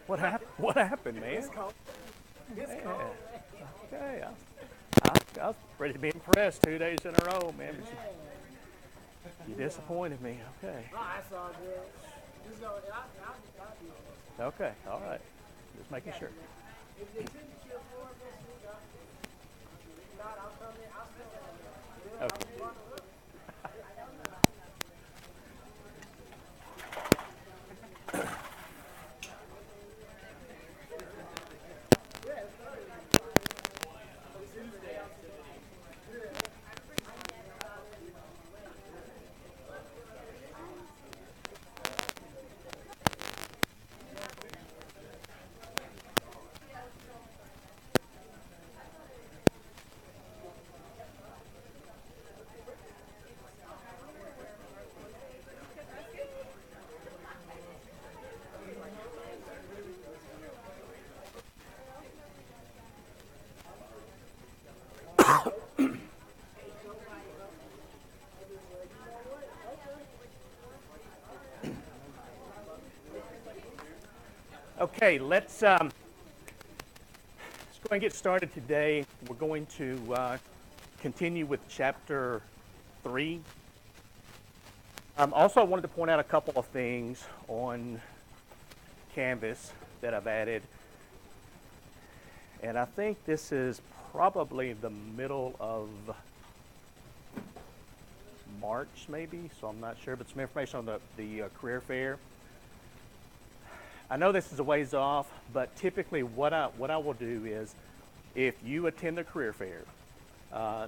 What happened? What happened, man? It's cold. It's Yeah. cold. Okay. I was ready to be impressed 2 days in a row, man. But you disappointed me. Okay. No, that's all good. Just go. I'll be there. Okay. All right. Just making sure. If they send it to your floor this week, if not, I'll come in. I'll still have it. Yeah, I'll Okay. be running with it. Okay. Let's go and get started today. We're going to continue with chapter 3. Also, I wanted to point out a couple of things on Canvas that I've added. And I think this is probably the middle of March, maybe, so I'm not sure, but some information on the career fair. I know this is a ways off, but typically what I will do is, if you attend the career fair,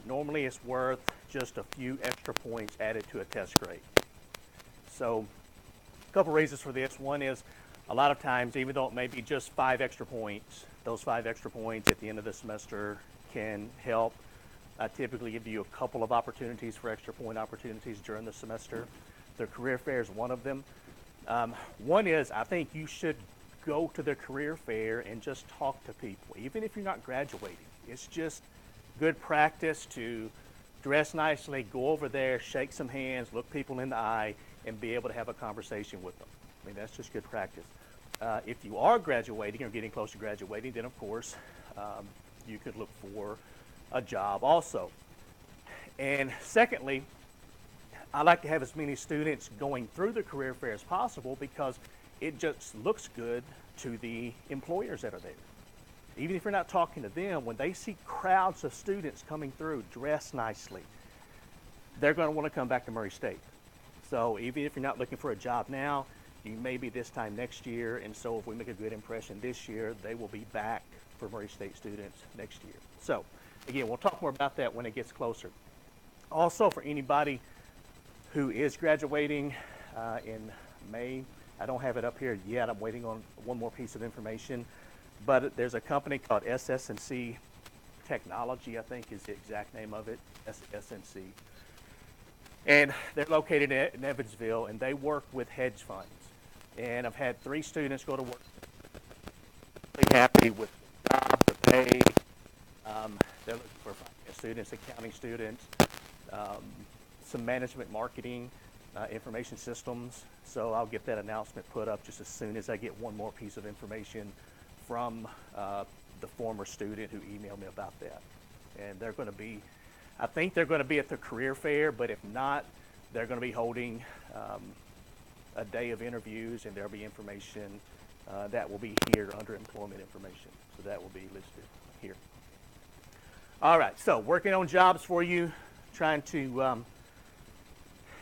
normally it's worth just a few extra points added to a test grade. So, a couple reasons for this. One is, a lot of times, even though it may be just 5 extra points, those 5 extra points at the end of the semester can help. I typically give you a couple of opportunities for extra point opportunities during the semester. The career fair is one of them. One is, I think you should go to the career fair and just talk to people, even if you're not graduating. It's just good practice to dress nicely, go over there, shake some hands, look people in the eye, and be able to have a conversation with them. I mean, that's just good practice. If you are graduating or getting close to graduating, then of course you could look for a job also. And secondly, I like to have as many students going through the career fair as possible, because it just looks good to the employers that are there. Even if you're not talking to them, when they see crowds of students coming through dressed nicely, they're going to want to come back to Murray State. So even if you're not looking for a job now, you may be this time next year, and so if we make a good impression this year, they will be back for Murray State students next year. So again, we'll talk more about that when it gets closer. Also, for anybody who is graduating in May, I don't have it up here yet. I'm waiting on one more piece of information, but there's a company called SS&C Technology, I think is the exact name of it, SS&C. And they're located in Evansville, and they work with hedge funds. And I've had 3 students go to work. Really happy with the job, the pay. They're looking for finance students, accounting students, some management, marketing, information systems. So I'll get that announcement put up just as soon as I get one more piece of information from the former student who emailed me about that. And they're going to be, I think they're going to be at the career fair, but if not, they're going to be holding a day of interviews, and there'll be information that will be here under employment information. So that will be listed here. All right, so working on jobs for you, trying to,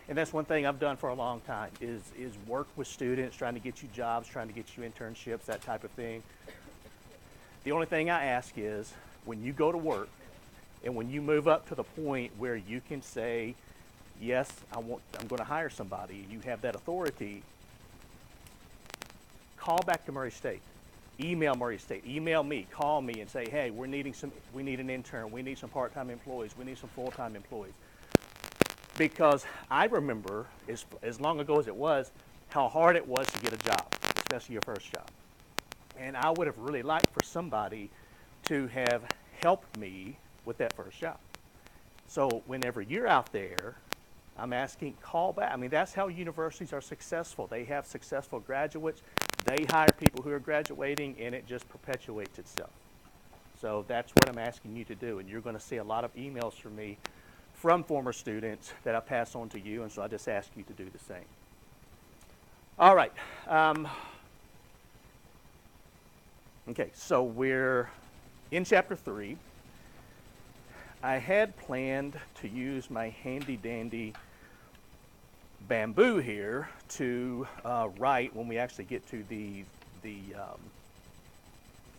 and that's one thing I've done for a long time, is work with students, trying to get you jobs, trying to get you internships, that type of thing. The only thing I ask is, when you go to work, and when you move up to the point where you can say, yes, I'm going to hire somebody, you have that authority, call back to Murray State. Email Murray State. Email me. Call me and say, hey, we need an intern. We need some part-time employees. We need some full-time employees. Because I remember, as long ago as it was, how hard it was to get a job, especially your first job. And I would have really liked for somebody to have helped me with that first job. So whenever you're out there I'm asking, call back. I mean, that's how universities are successful. They have successful graduates. They hire people who are graduating, and it just perpetuates itself. So that's what I'm asking you to do, and you're going to see a lot of emails from me from former students that I pass on to you, and so I just ask you to do the same. All right. Okay, so we're in chapter 3. I had planned to use my handy dandy bamboo here to write when we actually get to the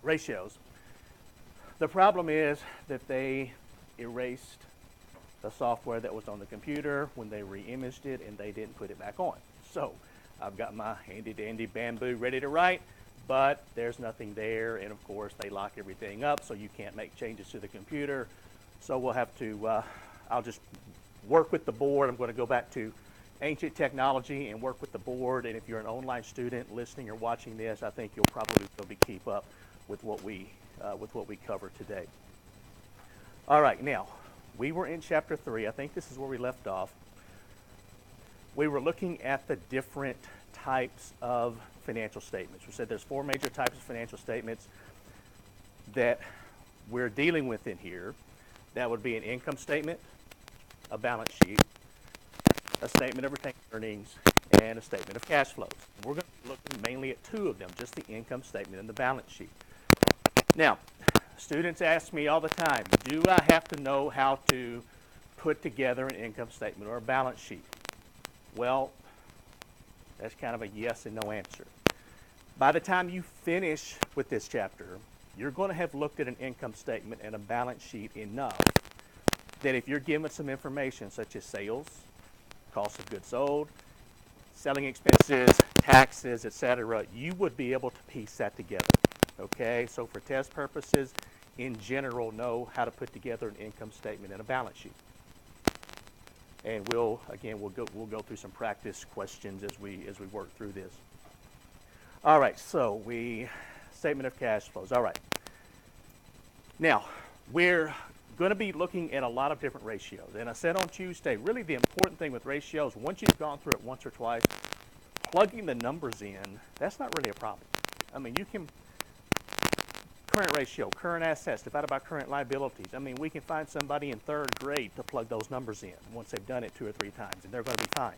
ratios. The problem is that they erased the software that was on the computer when they re-imaged it, and they didn't put it back on. So I've got my handy dandy bamboo ready to write, but there's nothing there, and of course they lock everything up so you can't make changes to the computer. So we'll have to, I'll just work with the board. I'm going to go back to ancient technology and work with the board, and if you're an online student listening or watching this, I think you'll probably be able to keep up with what we cover today. All right, now, we were in chapter 3. I think this is where we left off. We were looking at the different types of financial statements. We said there's 4 major types of financial statements that we're dealing with in here. That would be an income statement, a balance sheet, a statement of retained earnings, and a statement of cash flows. We're going to look mainly at 2 of them, just the income statement and the balance sheet. Now, students ask me all the time, do I have to know how to put together an income statement or a balance sheet? Well, that's kind of a yes and no answer. By the time you finish with this chapter, you're going to have looked at an income statement and a balance sheet enough that if you're given some information such as sales, cost of goods sold, selling expenses, taxes, etc., you would be able to piece that together. Okay, so for test purposes, in general, know how to put together an income statement and a balance sheet. And we'll go through some practice questions as we work through this. All right, so statement of cash flows. All right. Now, we're going to be looking at a lot of different ratios. And I said on Tuesday, really the important thing with ratios, once you've gone through it once or twice, plugging the numbers in, that's not really a problem. I mean, you can, current ratio, current assets divided by current liabilities. I mean, we can find somebody in 3rd grade to plug those numbers in once they've done it 2 or 3 times, and they're going to be fine.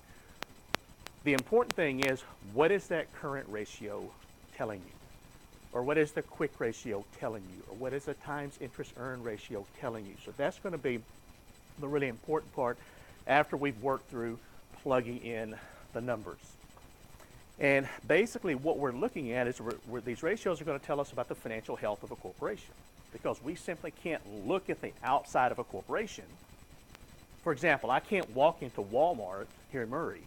The important thing is, what is that current ratio telling you? Or what is the quick ratio telling you? Or what is the times interest earned ratio telling you? So that's going to be the really important part after we've worked through plugging in the numbers. And basically what we're looking at is these ratios are going to tell us about the financial health of a corporation, because we simply can't look at the outside of a corporation. For example, I can't walk into Walmart here in Murray,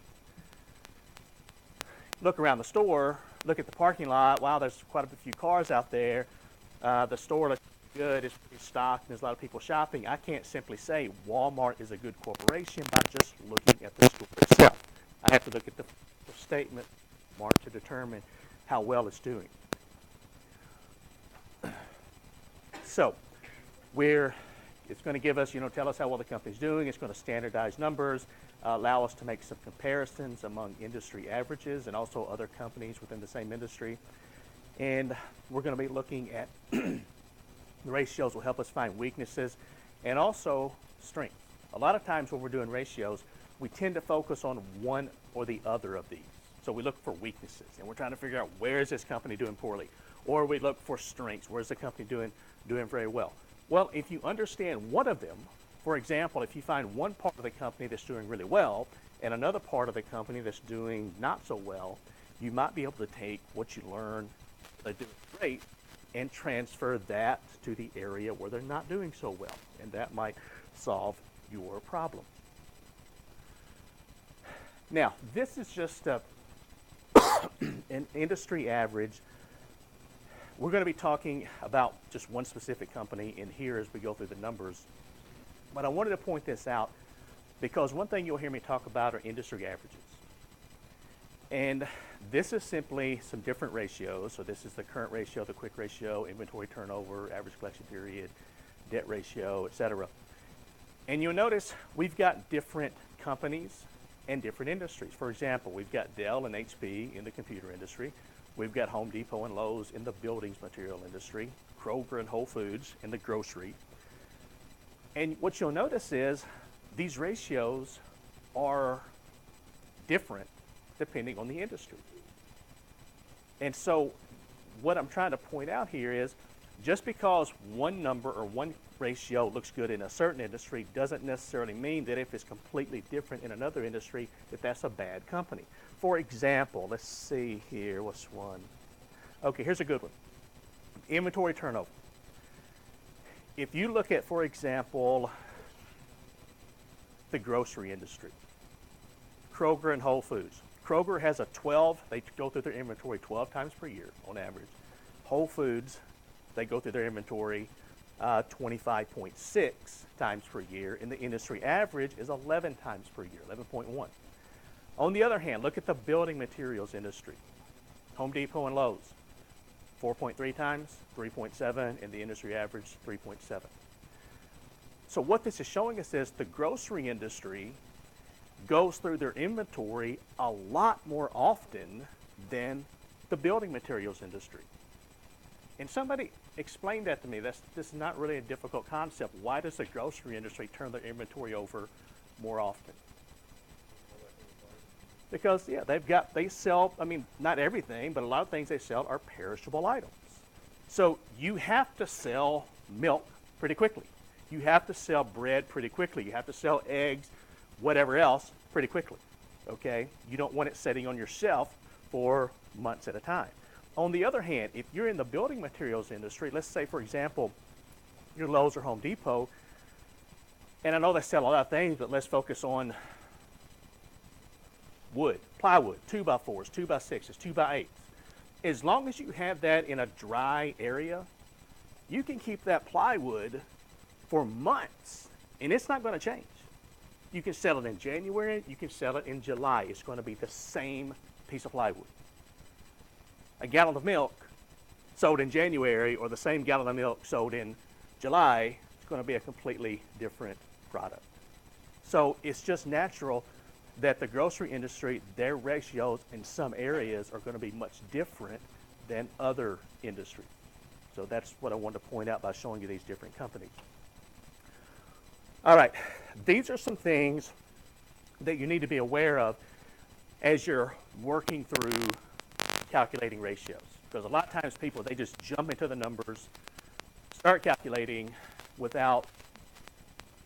look around the store, look at the parking lot. Wow, there's quite a few cars out there. The store looks good. It's pretty stocked. And there's a lot of people shopping. I can't simply say Walmart is a good corporation by just looking at the store itself. I have to look at the statement mark to determine how well it's doing. So, it's going to give us, tell us how well the company's doing. It's going to standardize numbers, allow us to make some comparisons among industry averages and also other companies within the same industry. And we're going to be looking at the ratios will help us find weaknesses and also strengths. A lot of times when we're doing ratios, we tend to focus on one or the other of these. So we look for weaknesses, and we're trying to figure out where is this company doing poorly. Or we look for strengths. Where's the company doing very well? Well, if you understand one of them, for example, if you find one part of the company that's doing really well and another part of the company that's doing not so well, you might be able to take what you learn, they're doing great, and transfer that to the area where they're not doing so well. And that might solve your problem. Now, this is just an industry average. We're going to be talking about just one specific company in here as we go through the numbers. But I wanted to point this out because one thing you'll hear me talk about are industry averages. And this is simply some different ratios. So this is the current ratio, the quick ratio, inventory turnover, average collection period, debt ratio, etc. And you'll notice we've got different companies and different industries. For example, we've got Dell and HP in the computer industry. We've got Home Depot and Lowe's in the buildings material industry, Kroger and Whole Foods in the grocery. And what you'll notice is these ratios are different depending on the industry. And so what I'm trying to point out here is just because one number or one ratio looks good in a certain industry doesn't necessarily mean that if it's completely different in another industry, that that's a bad company. For example, let's see here, what's one? Okay, here's a good one. Inventory turnover. If you look at, for example, the grocery industry, Kroger and Whole Foods. Kroger has they go through their inventory 12 times per year on average. Whole Foods, they go through their inventory 25.6 times per year, and the industry average is 11 times per year, 11.1. On the other hand, look at the building materials industry. Home Depot and Lowe's, 4.3 times, 3.7, and the industry average, 3.7. So what this is showing us is the grocery industry goes through their inventory a lot more often than the building materials industry. And somebody explained that to me. This is not really a difficult concept. Why does the grocery industry turn their inventory over more often? Because, yeah, they sell, I mean, not everything, but a lot of things they sell are perishable items. So you have to sell milk pretty quickly. You have to sell bread pretty quickly. You have to sell eggs, whatever else, pretty quickly, okay? You don't want it sitting on your shelf for months at a time. On the other hand, if you're in the building materials industry, let's say, for example, your Lowe's or Home Depot, and I know they sell a lot of things, but let's focus on wood, plywood, 2x4s, 2x6s, 2x8s. As long as you have that in a dry area, you can keep that plywood for months, and it's not going to change. You can sell it in January, you can sell it in July. It's going to be the same piece of plywood. A gallon of milk sold in January or the same gallon of milk sold in July, it's going to be a completely different product. So it's just natural that the grocery industry, their ratios in some areas are going to be much different than other industries. So that's what I wanted to point out by showing you these different companies. All right, these are some things that you need to be aware of as you're working through calculating ratios. Because a lot of times people, they just jump into the numbers, start calculating without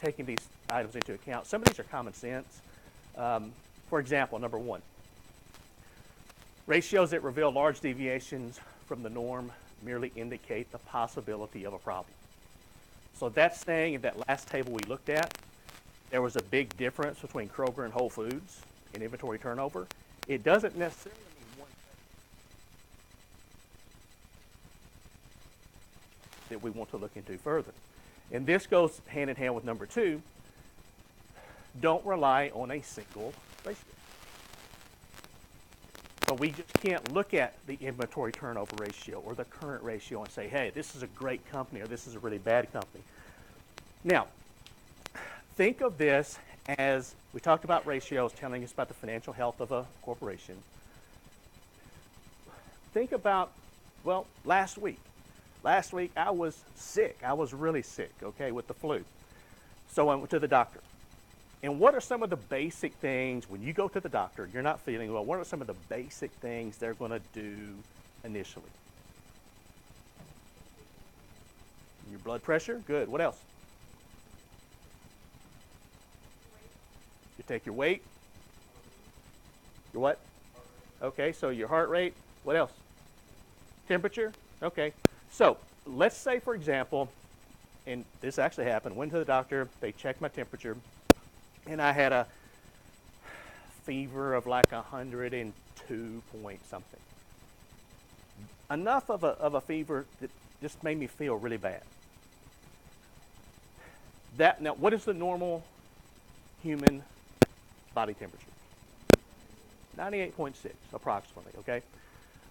taking these items into account. Some of these are common sense. For example, number one, ratios that reveal large deviations from the norm merely indicate the possibility of a problem. So that's saying in that last table we looked at, there was a big difference between Kroger and Whole Foods in inventory turnover. It doesn't necessarily mean one thing that we want to look into further. And this goes hand in hand with number two. Don't rely on a single ratio. So we just can't look at the inventory turnover ratio or the current ratio and say, hey, this is a great company or this is a really bad company. Now, think of this as, we talked about ratios telling us about the financial health of a corporation. Think about, well, last week. Last week I was sick. I was really sick, okay, with the flu. So I went to the doctor. And what are some of the basic things when you go to the doctor, you're not feeling well, what are some of the basic things they're going to do initially? Your blood pressure? Good. What else? You take your weight. Your what? Okay, so your heart rate. What else? Temperature? Okay. So let's say, for example, and this actually happened, went to the doctor, they checked my temperature, and I had a fever of like 102 point something. Enough of a fever that just made me feel really bad. Now, what is the normal human body temperature? 98.6 approximately, okay?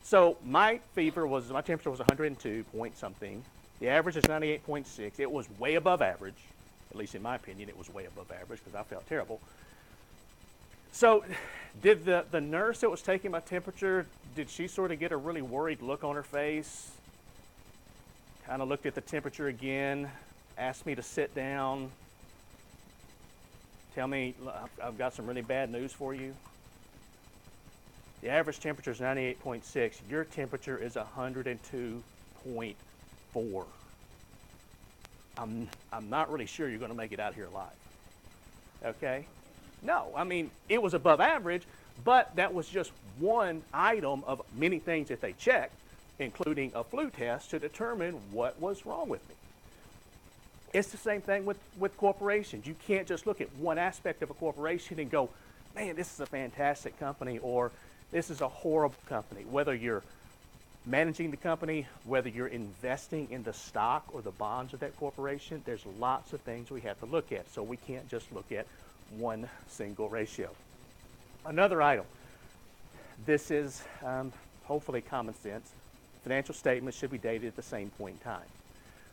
So my temperature was 102 point something. The average is 98.6. It was way above average, At least in my opinion, it was way above average because I felt terrible. So did the nurse that was taking my temperature, did she sort of get a really worried look on her face? Kind of looked at the temperature again, asked me to sit down, tell me, I've got some really bad news for you. The average temperature is 98.6. Your temperature is 102.4. I'm not really sure you're going to make it out here alive. Okay? No, I mean, it was above average, but that was just one item of many things that they checked, including a flu test to determine what was wrong with me. It's the same thing with corporations. You can't just look at one aspect of a corporation and go, man, this is a fantastic company, or this is a horrible company. Whether you're managing the company, whether you're investing in the stock or the bonds of that corporation, there's lots of things we have to look at. So we can't just look at one single ratio. Another item. This is hopefully common sense. Financial statements should be dated at the same point in time.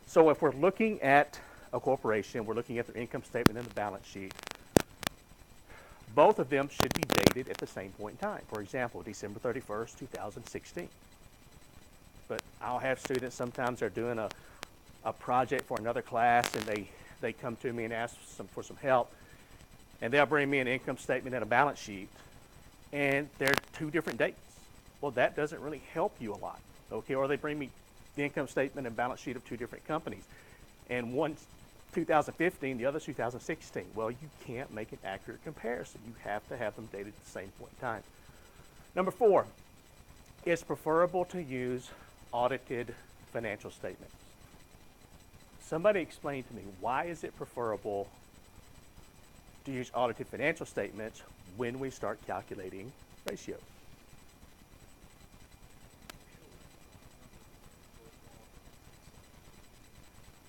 So if we're looking at a corporation, we're looking at their income statement and the balance sheet, both of them should be dated at the same point in time. For example, December 31st, 2016. But I'll have students, sometimes they're doing a project for another class, and they come to me and ask for some help, and they'll bring me an income statement and a balance sheet, and they're two different dates. Well, that doesn't really help you a lot, okay? Or they bring me the income statement and balance sheet of two different companies, and one's 2015, the other's 2016. Well, you can't make an accurate comparison. You have to have them dated at the same point in time. Number 4, it's preferable to use audited financial statements. Somebody explain to me, why is it preferable to use audited financial statements when we start calculating ratios?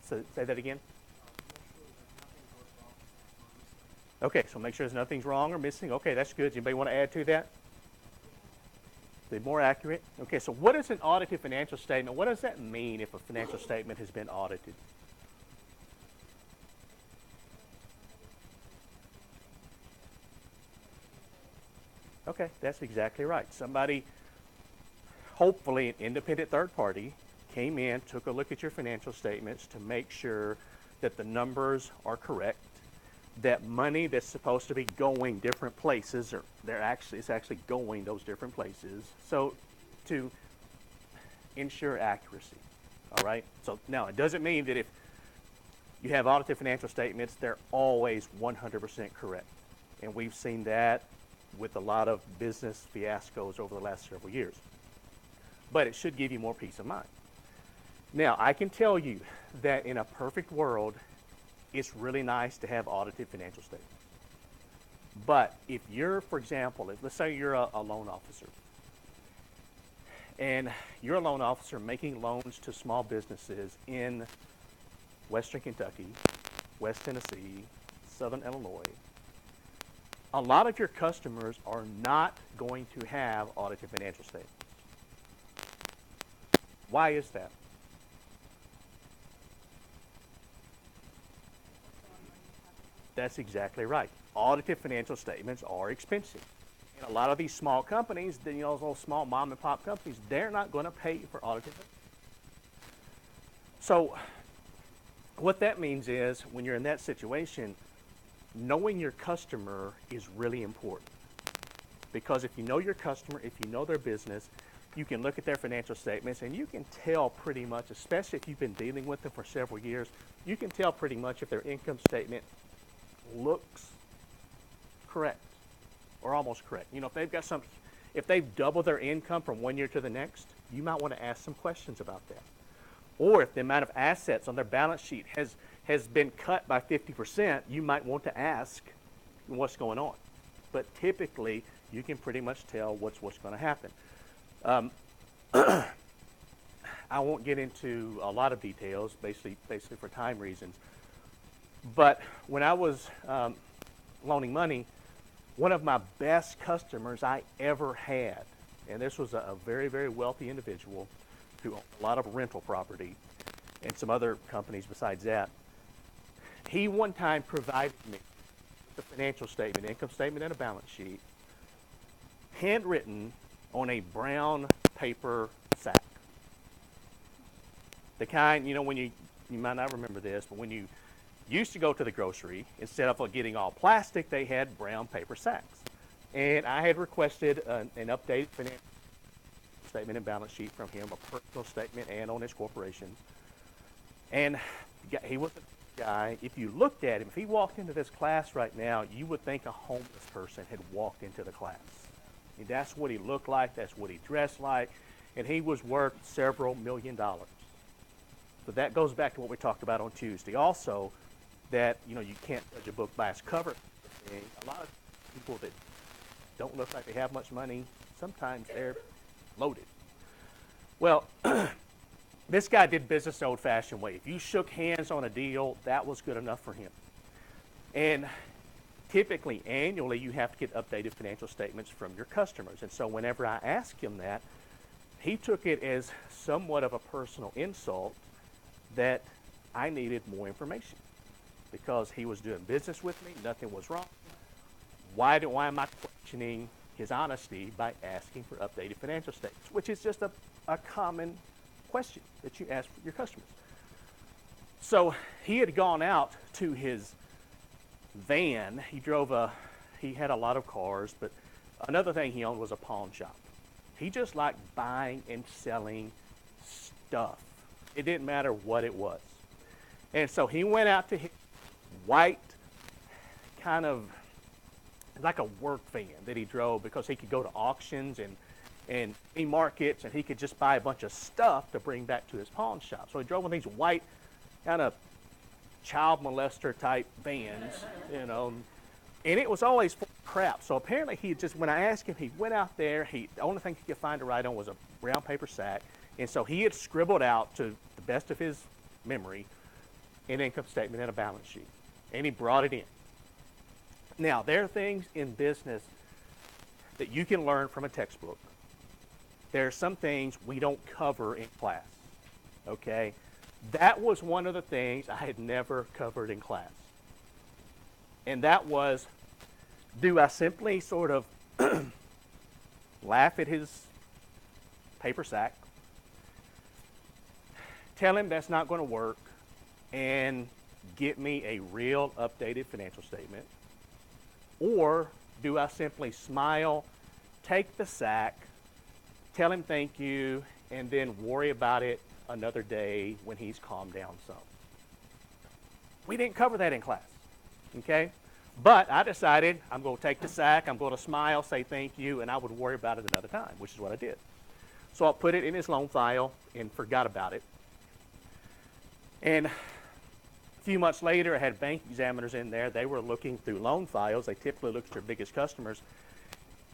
So say that again. Okay, so make sure there's nothing's wrong or missing. Okay, that's good. Anybody want to add to that? Be more accurate. Okay, so what is an audited financial statement? What does that mean if a financial statement has been audited? Okay, that's exactly right. Somebody, hopefully an independent third party, came in, took a look at your financial statements to make sure that the numbers are correct, that money that's supposed to be going different places, or it's actually going those different places, so to ensure accuracy. All right? So now it doesn't mean that if you have audited financial statements, they're always 100% correct. And we've seen that with a lot of business fiascos over the last several years. But it should give you more peace of mind. Now, I can tell you that in a perfect world, it's really nice to have audited financial statements. But if you're, for example, let's say you're a loan officer, and you're a loan officer making loans to small businesses in Western Kentucky, West Tennessee, Southern Illinois, a lot of your customers are not going to have audited financial statements. Why is that? That's exactly right. Audited financial statements are expensive. And a lot of these small companies, those little small mom and pop companies, they're not going to pay for audited. So what that means is when you're in that situation, knowing your customer is really important. Because if you know your customer, if you know their business, you can look at their financial statements and you can tell pretty much, especially if you've been dealing with them for several years, you can tell pretty much if their income statement looks correct or almost correct. If they've doubled their income from one year to the next, you might want to ask some questions about that. Or if the amount of assets on their balance sheet has been cut by 50%, you might want to ask what's going on. But typically, you can pretty much tell what's going to happen. I won't get into a lot of details, basically for time reasons. But when I was loaning money, one of my best customers I ever had, and this was a very, very wealthy individual who owned a lot of rental property and some other companies besides that, He one time provided me the financial statement, income statement, and a balance sheet, handwritten on a brown paper sack. The kind, when you might not remember this, but when you used to go to the grocery, instead of getting all plastic, they had brown paper sacks. And I had requested an updated financial statement and balance sheet from him, a personal statement and on his corporation. And he was a guy, if you looked at him, if he walked into this class right now, you would think a homeless person had walked into the class. And that's what he looked like, that's what he dressed like, and he was worth several $1 million. So that goes back to what we talked about on Tuesday. Also, that you can't judge a book by its cover. And a lot of people that don't look like they have much money, sometimes they're loaded. Well, this guy did business the old-fashioned way. If you shook hands on a deal, that was good enough for him. And typically, annually, you have to get updated financial statements from your customers. And so whenever I asked him that, he took it as somewhat of a personal insult that I needed more information because he was doing business with me, nothing was wrong. Why am I questioning his honesty by asking for updated financial statements, which is just a common question that you ask your customers. So he had gone out to his van. He had a lot of cars, but another thing he owned was a pawn shop. He just liked buying and selling stuff. It didn't matter what it was. And so he went out to his white, kind of like a work van that he drove because he could go to auctions and flea markets, and he could just buy a bunch of stuff to bring back to his pawn shop. So he drove one of these white, kind of child molester type vans, and it was always full of crap. So apparently when I asked him, he went out there, the only thing he could find to write on was a brown paper sack, and so he had scribbled out, to the best of his memory, an income statement and a balance sheet, and he brought it in. Now, there are things in business that you can learn from a textbook. There are some things we don't cover in class, okay? That was one of the things I had never covered in class. And that was, do I simply sort of laugh at his paper sack, tell him that's not going to work, and get me a real updated financial statement? Or do I simply smile, take the sack, tell him thank you, and then worry about it another day when he's calmed down some? We didn't cover that in class, okay? But I decided I'm going to take the sack, I'm going to smile, say thank you, and I would worry about it another time, which is what I did. So I put it in his loan file and forgot about it. And a few months later, I had bank examiners in there. They were looking through loan files. They typically look at your biggest customers.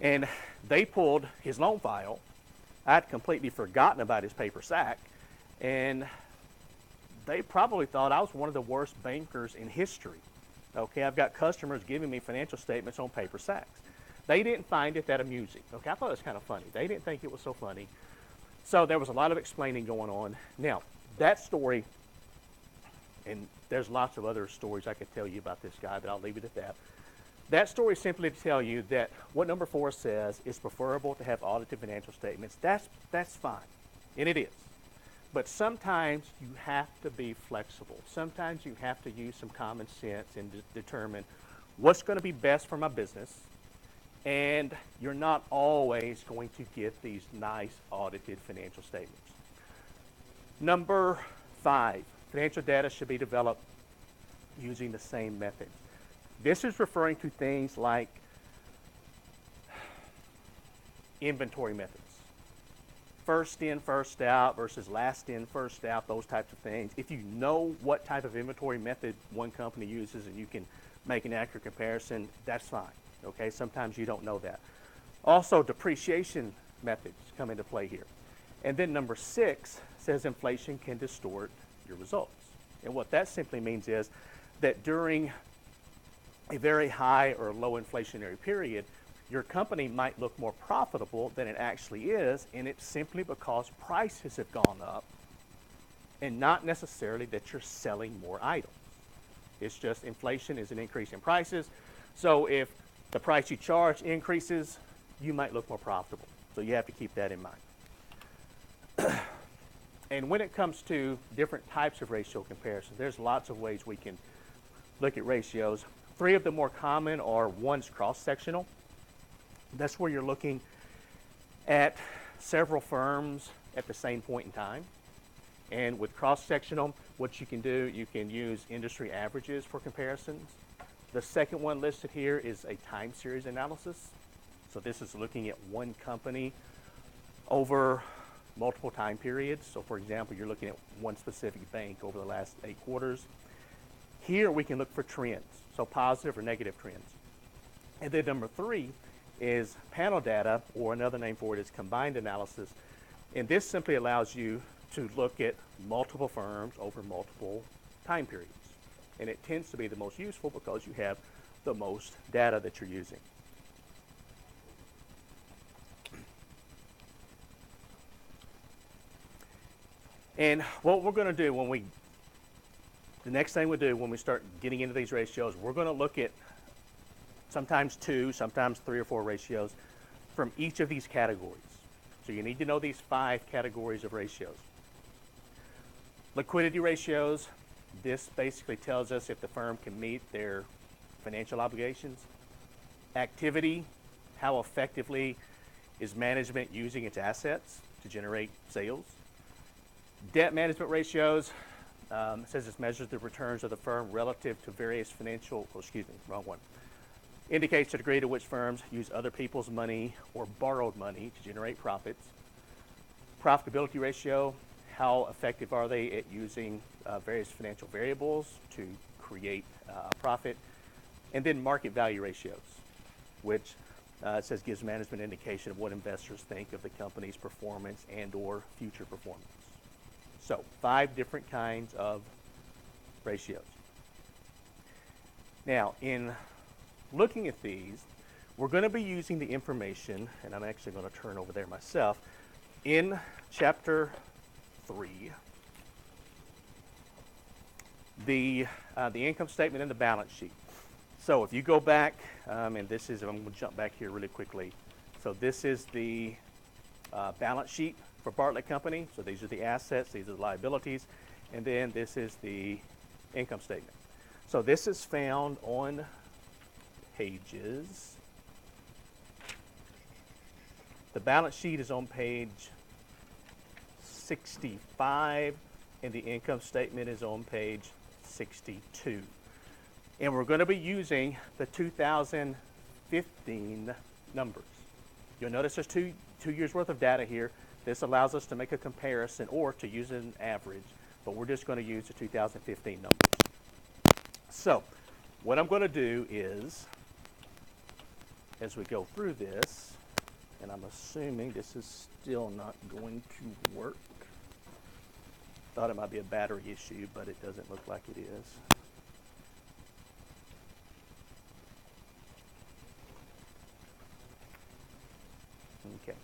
And they pulled his loan file. I'd completely forgotten about his paper sack. And they probably thought I was one of the worst bankers in history. Okay, I've got customers giving me financial statements on paper sacks. They didn't find it that amusing. Okay, I thought it was kind of funny. They didn't think it was so funny. So there was a lot of explaining going on. Now, that story, and there's lots of other stories I could tell you about this guy, but I'll leave it at that. That story is simply to tell you that what number 4 says is preferable to have audited financial statements. That's fine, and it is. But sometimes you have to be flexible. Sometimes you have to use some common sense and determine what's going to be best for my business, and you're not always going to get these nice audited financial statements. Number 5, financial data should be developed using the same methods. This is referring to things like inventory methods. First in, first out versus last in, first out, those types of things. If you know what type of inventory method one company uses and you can make an accurate comparison, that's fine. Okay, sometimes you don't know that. Also, depreciation methods come into play here. And then number 6 says inflation can distort your results. And what that simply means is that during a very high or low inflationary period, your company might look more profitable than it actually is, and it's simply because prices have gone up and not necessarily that you're selling more items. It's just inflation is an increase in prices. So if the price you charge increases, you might look more profitable. So you have to keep that in mind. And when it comes to different types of ratio comparisons, there's lots of ways we can look at ratios. Three of the more common are: one's cross-sectional. That's where you're looking at several firms at the same point in time. And with cross-sectional, what you can do, you can use industry averages for comparisons. The second one listed here is a time series analysis. So this is looking at one company over multiple time periods. So for example, you're looking at one specific bank over the last 8 quarters. Here we can look for trends, so positive or negative trends. And then number 3 is panel data, or another name for it is combined analysis. And this simply allows you to look at multiple firms over multiple time periods. And it tends to be the most useful because you have the most data that you're using. And what we're going to do the next thing we do when we start getting into these ratios, we're going to look at sometimes 2, sometimes 3 or 4 ratios from each of these categories. So you need to know these 5 categories of ratios. Liquidity ratios, this basically tells us if the firm can meet their financial obligations. Activity, how effectively is management using its assets to generate sales. Debt management ratios, it says it measures the returns of the firm relative to various indicates the degree to which firms use other people's money or borrowed money to generate profits. Profitability ratio, how effective are they at using various financial variables to create a profit. And then market value ratios, which it says gives management indication of what investors think of the company's performance and or future performance. So 5 different kinds of ratios. Now, in looking at these, we're going to be using the information, and I'm actually going to turn over there myself, in chapter 3. The income statement and the balance sheet. So if you go back, and this is, I'm going to jump back here really quickly. So this is the balance sheet for Bartlett Company. So these are the assets, these are the liabilities, and then this is the income statement. So this is found on pages. The balance sheet is on page 65, and the income statement is on page 62. And we're going to be using the 2015 numbers. You'll notice there's two years worth of data here. This allows us to make a comparison or to use an average, but we're just going to use the 2015 numbers. So what I'm going to do is, as we go through this, and I'm assuming this is still not going to work. Thought it might be a battery issue, but it doesn't look like it is. Okay.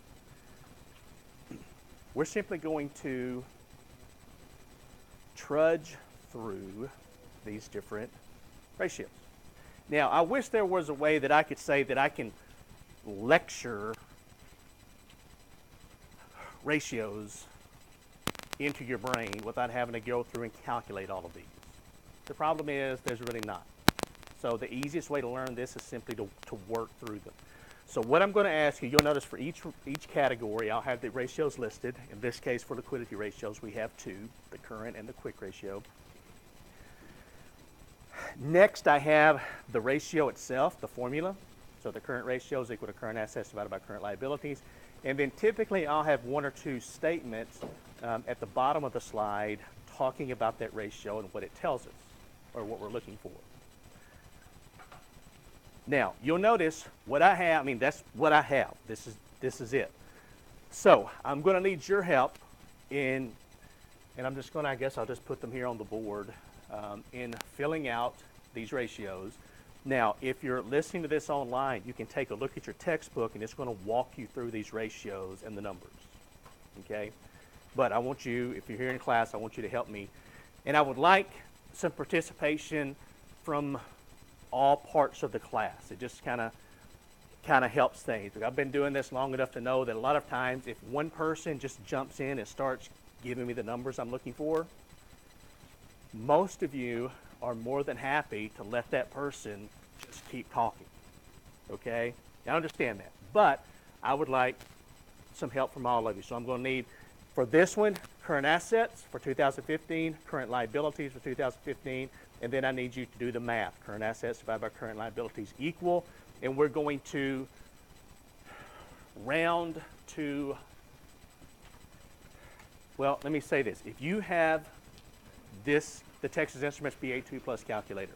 We're simply going to trudge through these different ratios. Now, I wish there was a way that I could say that I can lecture ratios into your brain without having to go through and calculate all of these. The problem is there's really not. So the easiest way to learn this is simply to work through them. So what I'm going to ask you, you'll notice for each category, I'll have the ratios listed. In this case, for liquidity ratios, we have 2, the current and the quick ratio. Next, I have the ratio itself, the formula. So the current ratio is equal to current assets divided by current liabilities. And then typically I'll have 1 or 2 statements at the bottom of the slide talking about that ratio and what it tells us, or what we're looking for. Now, you'll notice what I have, that's what I have. This is it. So I'm going to need your help in, and I'm just going to, I guess I'll just put them here on the board, in filling out these ratios. Now, if you're listening to this online, you can take a look at your textbook, and it's going to walk you through these ratios and the numbers, okay? But I want you, if you're here in class, I want you to help me. And I would like some participation from all parts of the class. It just kind of helps things. I've been doing this long enough to know that a lot of times if one person just jumps in and starts giving me the numbers I'm looking for, most of you are more than happy to let that person just keep talking. Okay? I understand that. But I would like some help from all of you. So I'm going to need, for this one, current assets for 2015, current liabilities for 2015, and then I need you to do the math. Current assets divided by current liabilities equal, and we're going to round to, well, let me say this. If you have this, the Texas Instruments BA2 Plus calculator,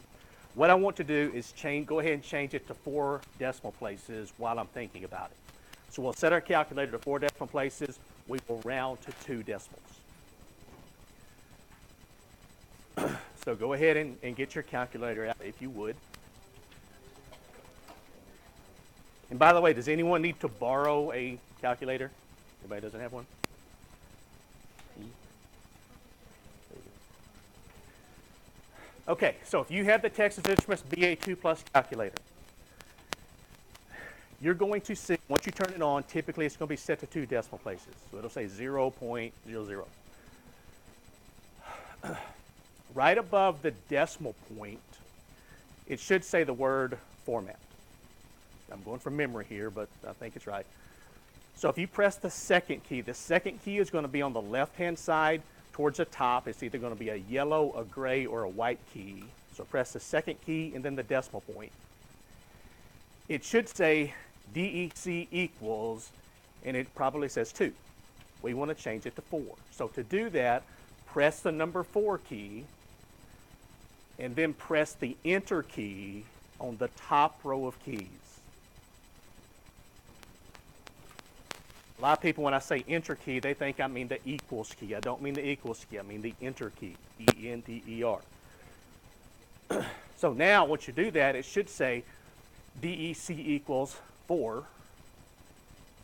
what I want to do is go ahead and change it to 4 decimal places while I'm thinking about it. So we'll set our calculator to 4 decimal places. We will round to 2 decimals. So go ahead and get your calculator out if you would. And by the way, does anyone need to borrow a calculator? Anybody doesn't have one? Okay, so if you have the Texas Instruments BA2 Plus calculator, you're going to see, once you turn it on, typically it's going to be set to 2 decimal places. So it'll say 0.00. Right above the decimal point, it should say the word format. I'm going from memory here, but I think it's right. So if you press the second key is going to be on the left-hand side towards the top. It's either going to be a yellow, a gray, or a white key. So press the second key and then the decimal point. It should say DEC equals, and it probably says 2. We want to change it to 4. So to do that, press the number 4 key, and then press the Enter key on the top row of keys. A lot of people, when I say Enter key, they think I mean the equals key. I don't mean the equals key. I mean the Enter key, E-N-T-E-R. So now, once you do that, it should say DEC equals 4.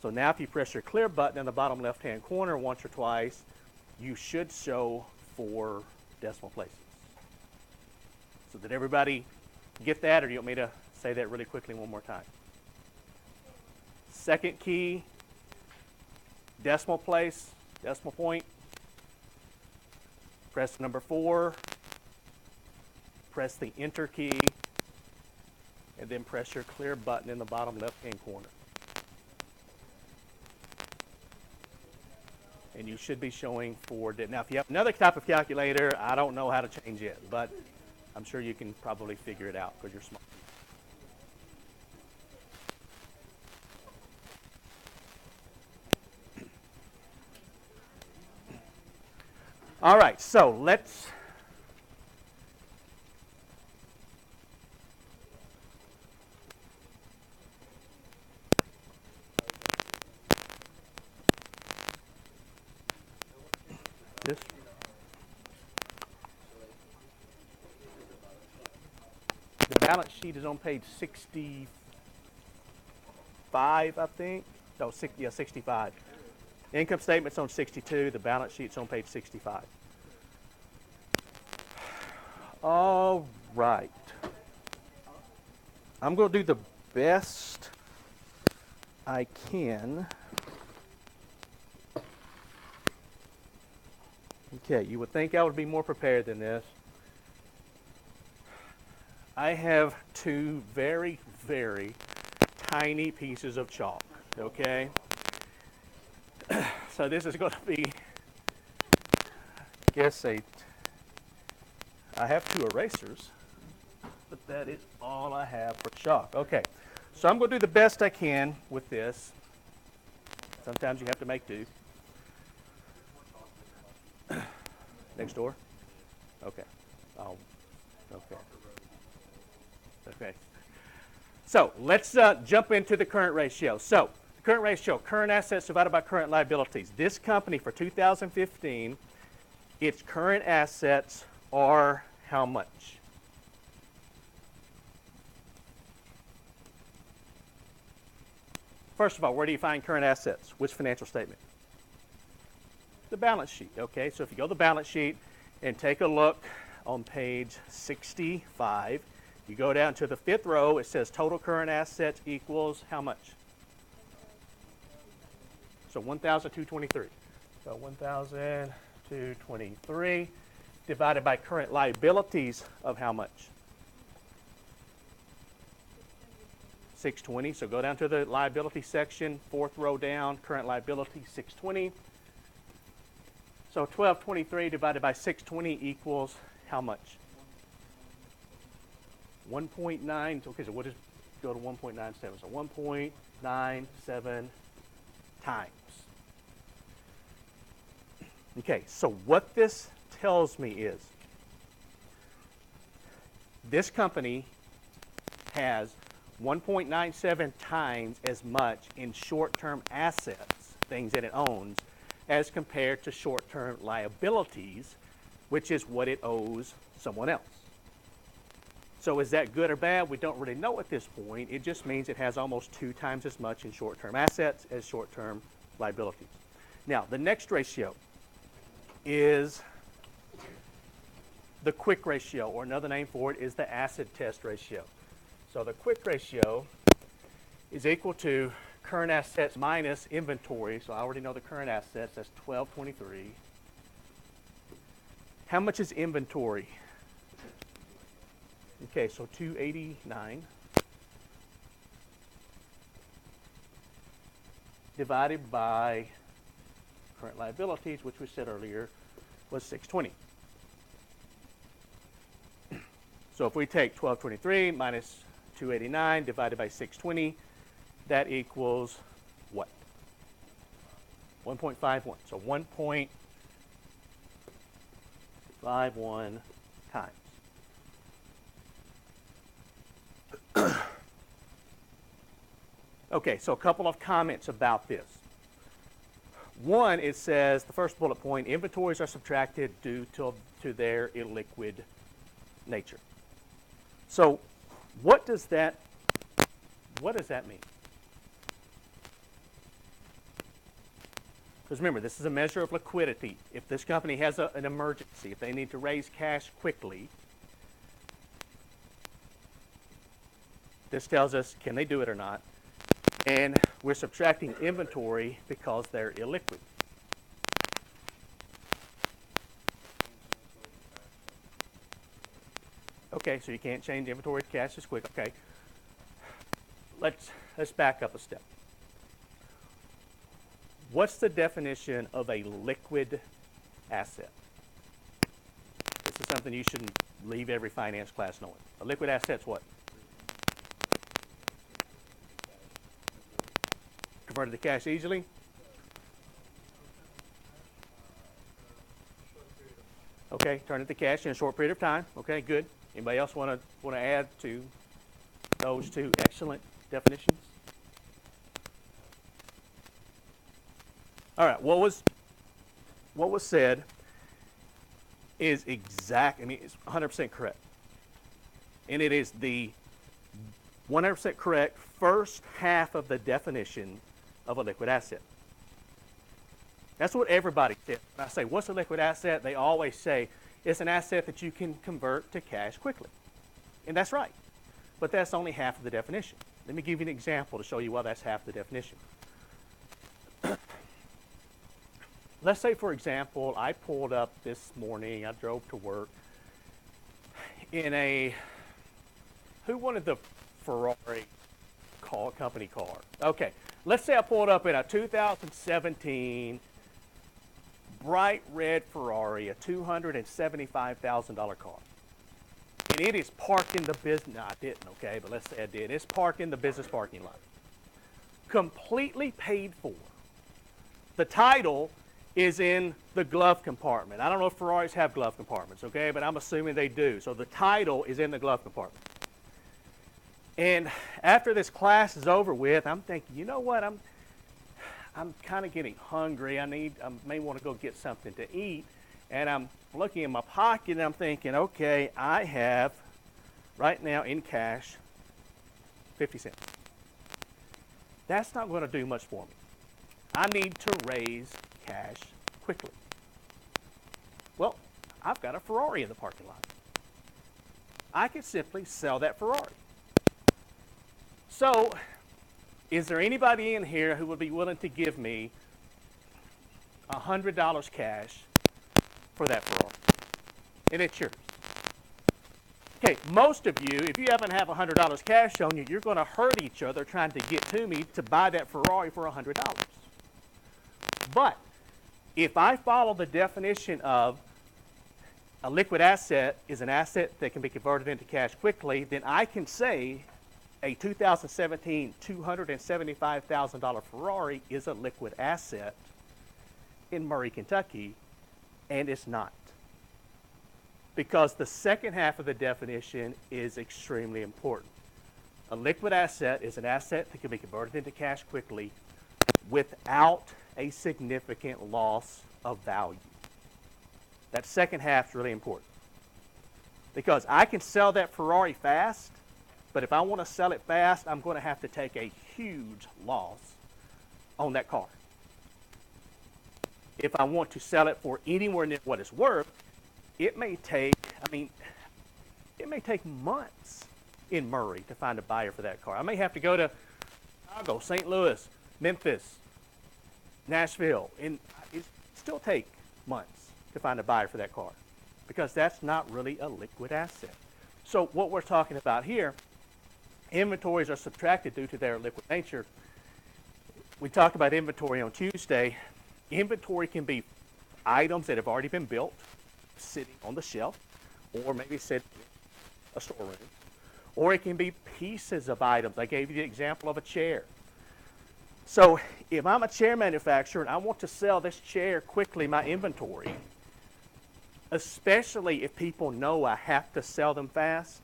So now if you press your clear button in the bottom left-hand corner once or twice, you should show 4 decimal places. So did everybody get that, or do you want me to say that really quickly one more time? Second key, decimal place, decimal point. Press number 4. Press the Enter key, and then press your clear button in the bottom left-hand corner. And you should be showing 4. Now, if you have another type of calculator, I don't know how to change it, but I'm sure you can probably figure it out because you're smart. All right, so let's this. The balance sheet is on page 65, I think. No, 65. Income statement's on 62. The balance sheet's on page 65. All right. I'm going to do the best I can. Okay, you would think I would be more prepared than this. I have 2 very, very tiny pieces of chalk, okay? So this is going to be, I guess, I have 2 erasers, but that is all I have for chalk. Okay, so I'm going to do the best I can with this. Sometimes you have to make do. Next door? Okay. Oh, okay. Okay. So let's jump into the current ratio. So the current ratio, current assets divided by current liabilities. This company for 2015, its current assets are how much? First of all, where do you find current assets? Which financial statement? The balance sheet. Okay, so if you go to the balance sheet and take a look on page 65, You go down to the fifth row, it says total current assets equals how much? So 1,223. So 1,223 divided by current liabilities of how much? 620. So go down to the liability section, fourth row down, current liability 620. So 1223 divided by 620 equals how much? 1.9. Okay, so we'll just go to 1.97. So 1.97 times. Okay, so what this tells me is this company has 1.97 times as much in short-term assets, things that it owns, as compared to short-term liabilities, which is what it owes someone else. So is that good or bad? We don't really know at this point. It just means it has almost 2 times as much in short-term assets as short-term liabilities. Now, the next ratio is the quick ratio, or another name for it is the acid test ratio. So the quick ratio is equal to current assets minus inventory. So I already know the current assets, that's 1223. How much is inventory? Okay, so 289 divided by current liabilities, which we said earlier was 620. So if we take 1223 minus 289 divided by 620, that equals what? 1.51. So 1.51 times. Okay, so a couple of comments about this. One, it says, the first bullet point, inventories are subtracted due to their illiquid nature. So what does that mean? Because remember, this is a measure of liquidity. If this company has an emergency, if they need to raise cash quickly, this tells us, can they do it or not? And we're subtracting inventory because they're illiquid. Okay, so you can't change inventory to cash as quick. Okay. Let's back up a step. What's the definition of a liquid asset? This is something you shouldn't leave every finance class knowing. A liquid asset's what? Converted to cash easily? Okay, turn it to cash in a short period of time. Okay, good. Anybody else want to add to those two excellent definitions? All right, what was said is exact. I mean, it's 100% correct, and it is the 100% correct first half of the definition of a liquid asset. That's what everybody says. When I say, what's a liquid asset? They always say, it's an asset that you can convert to cash quickly. And that's right. But that's only half of the definition. Let me give you an example to show you why that's half the definition. Let's say, for example, I pulled up this morning, I drove to work in a, who wanted the Ferrari company car? Okay, let's say I pulled up in a 2017 bright red Ferrari, a $275,000 car. And it is parked in the business, no, I didn't, okay, but let's say I did. It's parked in the business parking lot. Completely paid for. The title is in the glove compartment. I don't know if Ferraris have glove compartments, okay, but I'm assuming they do. So the title is in the glove compartment. And after this class is over with, I'm thinking, you know what, I'm kind of getting hungry. I may want to go get something to eat. And I'm looking in my pocket and I'm thinking, okay, I have right now in cash 50 cents. That's not going to do much for me. I need to raise cash quickly. Well, I've got a Ferrari in the parking lot. I could simply sell that Ferrari. So, is there anybody in here who would be willing to give me $100 cash for that Ferrari? And it's yours. Okay, most of you, if you happen to have $100 cash on you, you're going to hurt each other trying to get to me to buy that Ferrari for $100. But if I follow the definition of a liquid asset is an asset that can be converted into cash quickly, then I can say a 2017 $275,000 Ferrari is a liquid asset in Murray, Kentucky, and it's not. Because the second half of the definition is extremely important. A liquid asset is an asset that can be converted into cash quickly without a significant loss of value. That second half is really important. Because I can sell that Ferrari fast, but if I want to sell it fast, I'm going to have to take a huge loss on that car. If I want to sell it for anywhere near what it's worth, it may take months in Murray to find a buyer for that car. I may have to go to Chicago, St. Louis, Memphis, Nashville, and it still take months to find a buyer for that car because that's not really a liquid asset. So what we're talking about here, inventories are subtracted due to their liquid nature. We talked about inventory on Tuesday. Inventory can be items that have already been built, sitting on the shelf, or maybe sitting in a storeroom, or it can be pieces of items. I gave you the example of a chair. So if I'm a chair manufacturer and I want to sell this chair quickly, my inventory, especially if people know I have to sell them fast,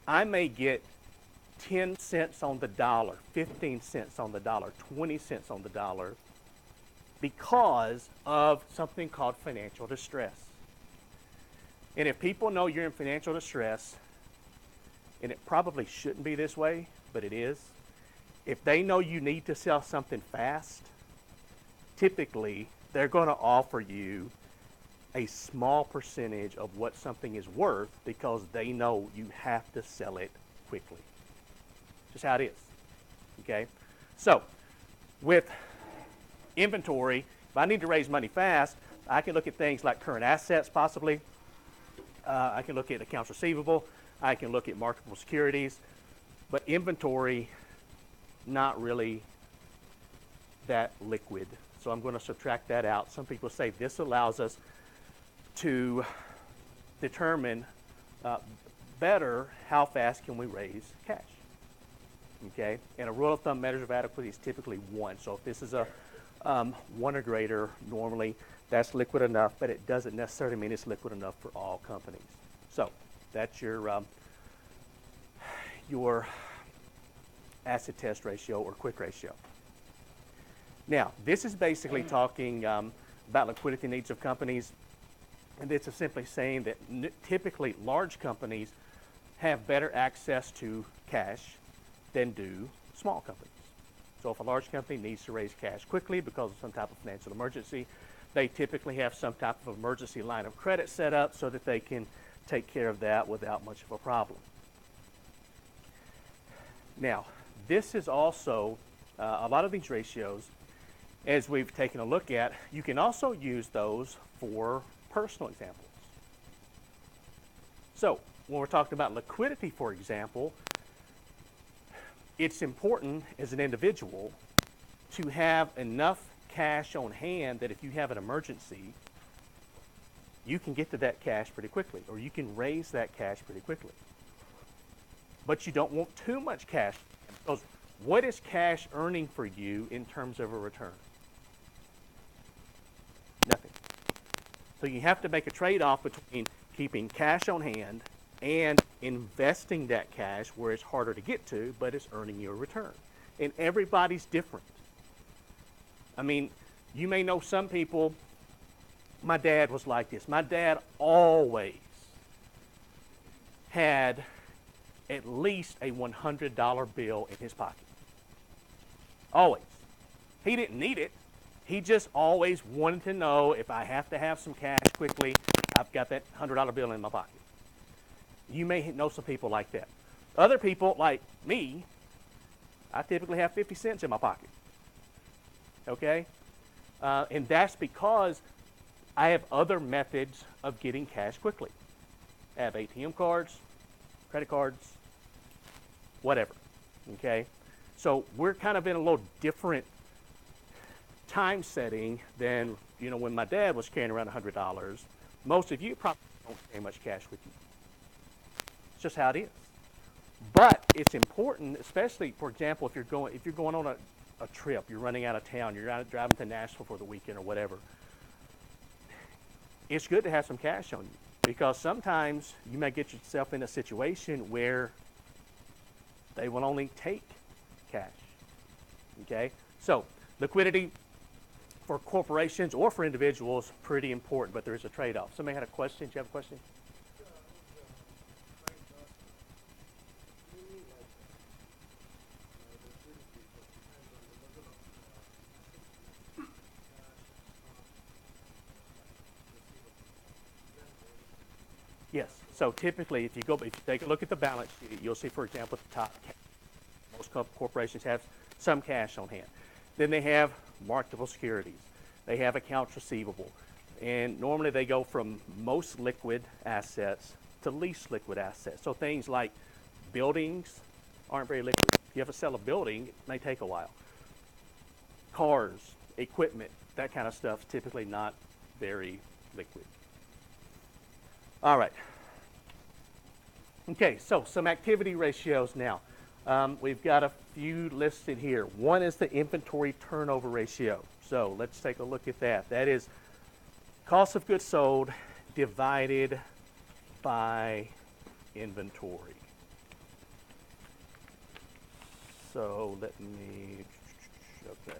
I may get 10 cents on the dollar, 15 cents on the dollar, 20 cents on the dollar because of something called financial distress. And if people know you're in financial distress, and it probably shouldn't be this way, but it is, if they know you need to sell something fast, typically they're going to offer you a small percentage of what something is worth because they know you have to sell it quickly. Just how it is. Okay? So, with inventory, if I need to raise money fast, I can look at things like current assets possibly. I can look at accounts receivable. I can look at marketable securities. But inventory, not really that liquid. So I'm going to subtract that out. Some people say this allows us to determine better how fast can we raise cash. Okay, and a rule of thumb measure of adequacy is typically 1. So if this is a 1 or greater, normally that's liquid enough, but it doesn't necessarily mean it's liquid enough for all companies. So that's your acid test ratio or quick ratio. Now, this is basically talking about liquidity needs of companies, and this is simply saying that typically large companies have better access to cash than do small companies. So if a large company needs to raise cash quickly because of some type of financial emergency, they typically have some type of emergency line of credit set up so that they can take care of that without much of a problem. Now, this is also, a lot of these ratios, as we've taken a look at, you can also use those for personal examples. So, when we're talking about liquidity, for example, it's important as an individual to have enough cash on hand that if you have an emergency, you can get to that cash pretty quickly, or you can raise that cash pretty quickly. But you don't want too much cash, because what is cash earning for you in terms of a return? Nothing. So you have to make a trade-off between keeping cash on hand and investing that cash where it's harder to get to, but it's earning you a return. And everybody's different. I mean, you may know some people, my dad was like this. My dad always had at least a $100 bill in his pocket. Always. He didn't need it. He just always wanted to know if I have to have some cash quickly, I've got that $100 bill in my pocket. You may know some people like that. Other people, like me, I typically have 50 cents in my pocket. Okay? And that's because I have other methods of getting cash quickly. I have ATM cards, credit cards, whatever. Okay? So we're kind of in a little different time setting than, when my dad was carrying around $100. Most of you probably don't carry much cash with you. It's just how it is. But it's important, especially, for example, if you're going on a trip, you're running out of town, you're out driving to Nashville for the weekend or whatever. It's good to have some cash on you, because sometimes you may get yourself in a situation where they will only take cash. Okay? So liquidity for corporations or for individuals, pretty important, but there is a trade-off. Somebody had a question? Do you have a question? Yes. So typically, if you take a look at the balance sheet, you'll see, for example, at the top, most corporations have some cash on hand. Then they have marketable securities. They have accounts receivable. And normally they go from most liquid assets to least liquid assets. So things like buildings aren't very liquid. If you have to sell a building, it may take a while. Cars, equipment, that kind of stuff, typically not very liquid. All right. Okay, so some activity ratios now. We've got a few listed here. One is the inventory turnover ratio. So let's take a look at that. That is cost of goods sold divided by inventory. So let me, okay.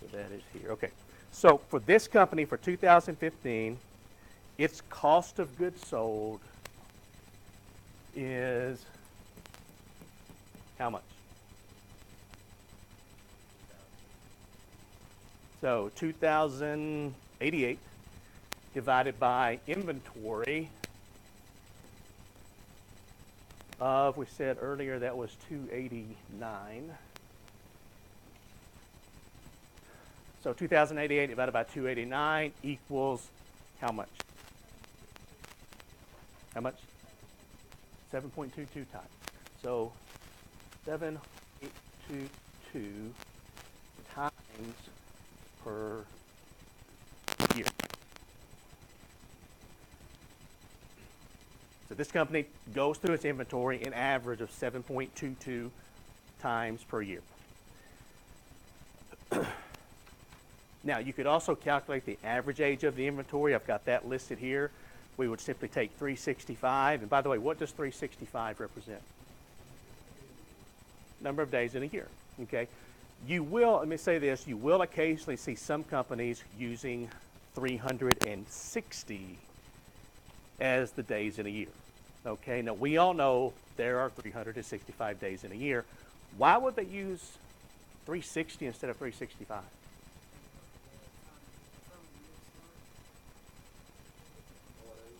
So that is here. Okay. So for this company for 2015, its cost of goods sold is how much? So 2,088 divided by inventory of, we said earlier that was 289. So 2,088 divided by 289 equals how much? How much? 7.22 times. So 7.22 times per year. So this company goes through its inventory an average of 7.22 times per year. Now, you could also calculate the average age of the inventory. I've got that listed here. We would simply take 365. And by the way, what does 365 represent? Number of days in a year. Okay. You will, let me say this, you will occasionally see some companies using 360 as the days in a year. Okay. Now, we all know there are 365 days in a year. Why would they use 360 instead of 365?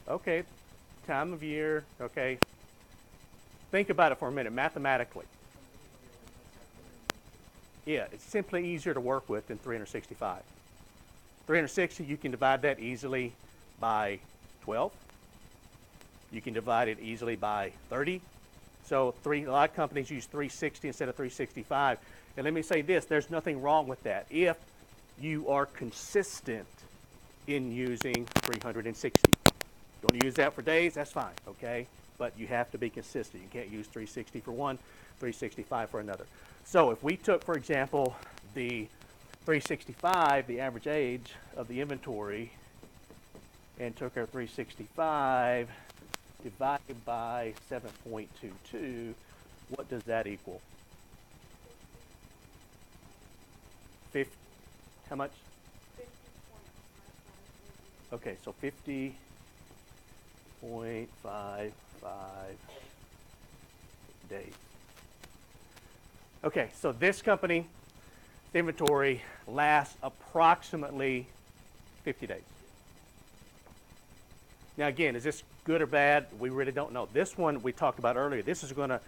Okay, time of year, okay. Think about it for a minute, mathematically. Yeah, it's simply easier to work with than 365. 360, you can divide that easily by 12. You can divide it easily by 30. So a lot of companies use 360 instead of 365. And let me say this, there's nothing wrong with that if you are consistent in using 360. You want to use that for days, that's fine, okay? But you have to be consistent. You can't use 360 for one, 365 for another. So if we took, for example, the 365, the average age of the inventory, and took our 365 divided by 7.22, what does that equal? How much? 50.55. Okay, so 50.55 days. Okay, so this company, the inventory lasts approximately 50 days. Now again, is this good or bad? We really don't know. This one we talked about earlier. This is going to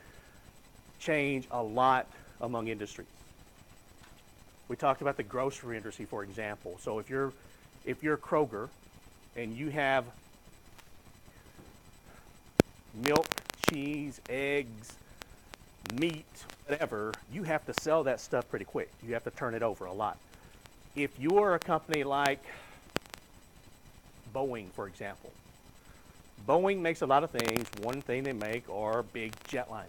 change a lot among industries. We talked about the grocery industry, for example. So if you're Kroger and you have milk, cheese, eggs, meat, whatever, you have to sell that stuff pretty quick. You have to turn it over a lot. If you're a company like Boeing, for example, Boeing makes a lot of things. One thing they make are big jetliners.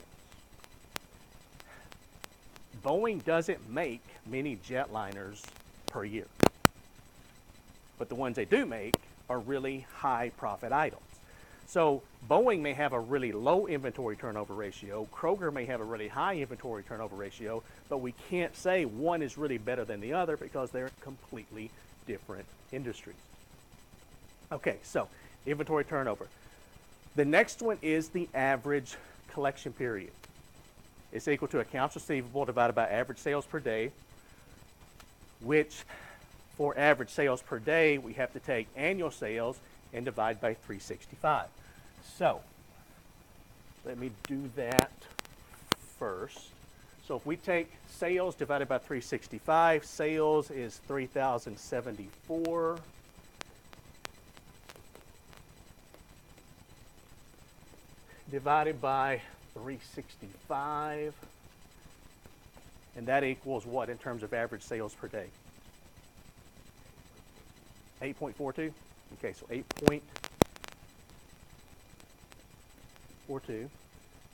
Boeing doesn't make many jetliners per year. But the ones they do make are really high profit items. So Boeing may have a really low inventory turnover ratio. Kroger may have a really high inventory turnover ratio, but we can't say one is really better than the other because they're completely different industries. Okay, so inventory turnover. The next one is the average collection period. It's equal to accounts receivable divided by average sales per day, which for average sales per day, we have to take annual sales and divide by 365. So let me do that first. So if we take sales divided by 365, sales is 3,074. Divided by 365, and that equals what in terms of average sales per day? 8.42? Okay, so 8.42.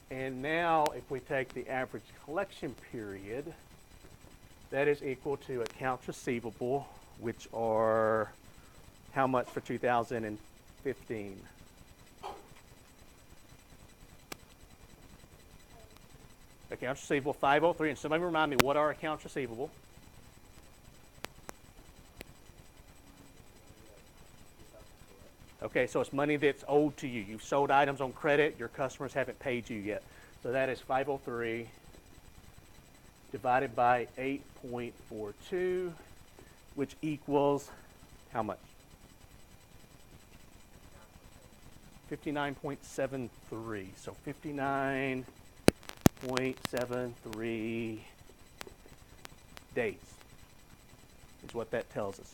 And now if we take the average collection period, that is equal to accounts receivable, which are how much for 2015? Accounts receivable 503, and somebody remind me, what are accounts receivable? Okay, so it's money that's owed to you. You've sold items on credit, your customers haven't paid you yet. So that is 503 divided by 8.42, which equals how much? 59.73. So 59.73 days is what that tells us.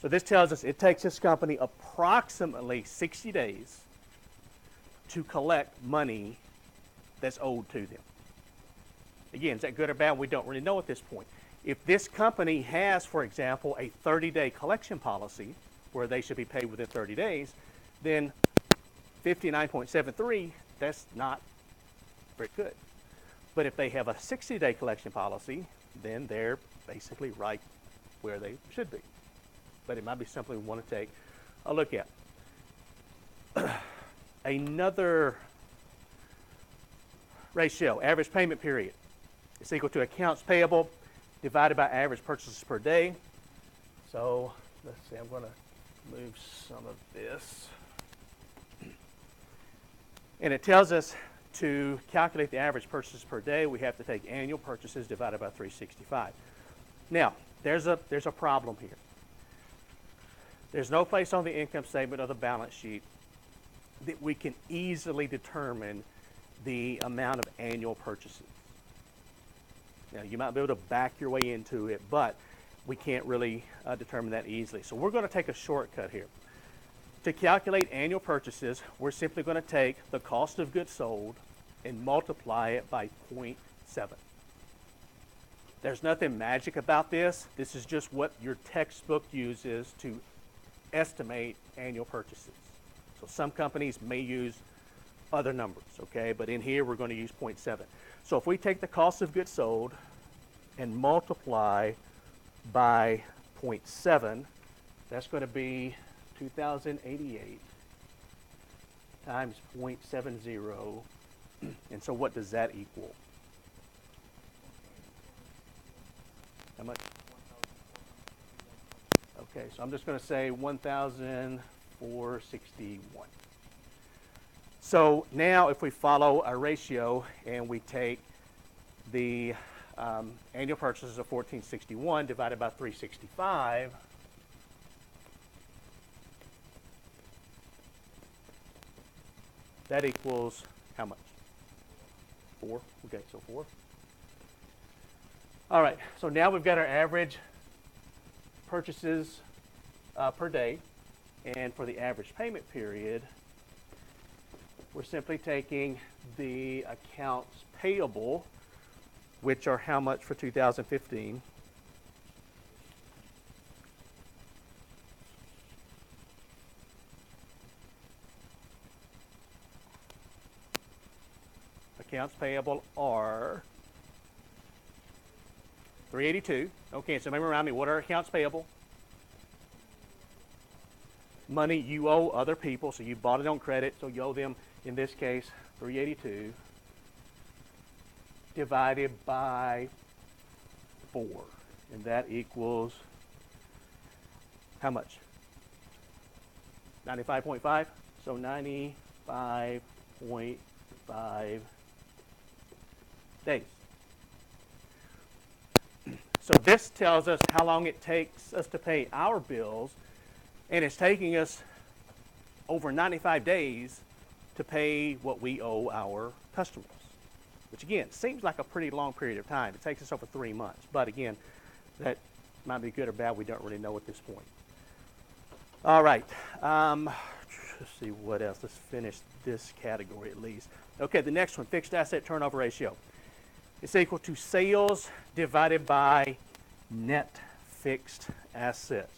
So this tells us it takes this company approximately 60 days to collect money that's owed to them. Again, is that good or bad? We don't really know at this point. If this company has, for example, a 30-day collection policy where they should be paid within 30 days, then 59.73, that's not very good. But if they have a 60-day collection policy, then they're basically right where they should be. But it might be something we want to take a look at. Another ratio, average payment period, is equal to accounts payable divided by average purchases per day. So let's see, I'm going to move some of this. And it tells us to calculate the average purchases per day, we have to take annual purchases divided by 365. Now, there's a problem here. There's no place on the income statement or the balance sheet that we can easily determine the amount of annual purchases. Now, you might be able to back your way into it, but we can't really determine that easily. So we're going to take a shortcut here. To calculate annual purchases, we're simply going to take the cost of goods sold and multiply it by 0.7. There's nothing magic about this. This is just what your textbook uses to estimate annual purchases. So some companies may use other numbers, okay? But in here, we're going to use 0.7. So if we take the cost of goods sold and multiply by 0.7, that's going to be 2,088 times 0.70. And so what does that equal? How much? Okay, so I'm just going to say 1,461. So now if we follow a ratio and we take the annual purchases of 1,461 divided by 365, That equals how much? 4. Okay, so 4. All right, so now we've got our average purchases per day. And for the average payment period, we're simply taking the accounts payable, which are how much for 2015? Accounts payable are 382. Okay, so maybe remind me, what are accounts payable? Money you owe other people, so you bought it on credit, so you owe them, in this case, 382 divided by 4. And that equals how much? 95.5? So 95.5 days. So this tells us how long it takes us to pay our bills, and it's taking us over 95 days to pay what we owe our customers, which again seems like a pretty long period of time. It takes us over 3 months, but again, that might be good or bad. We don't really know at this point. All right, let's see what else. Let's finish this category at least. Okay, the next one, fixed asset turnover ratio. It's equal to sales divided by net fixed assets.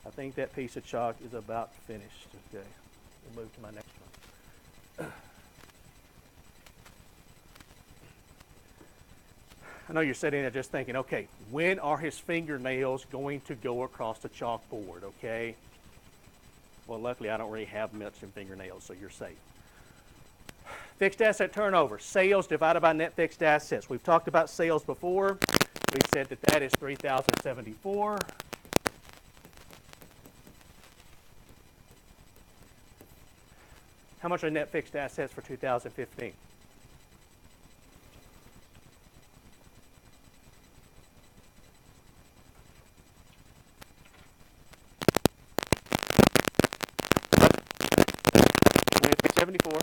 I think that piece of chalk is about finished. Okay, we'll move to my next one. I know you're sitting there just thinking, okay, when are his fingernails going to go across the chalkboard, okay? Well, luckily I don't really have much in fingernails, so you're safe. Fixed asset turnover, sales divided by net fixed assets. We've talked about sales before. We said that that is 3,074. How much are net fixed assets for 2015? $73.74.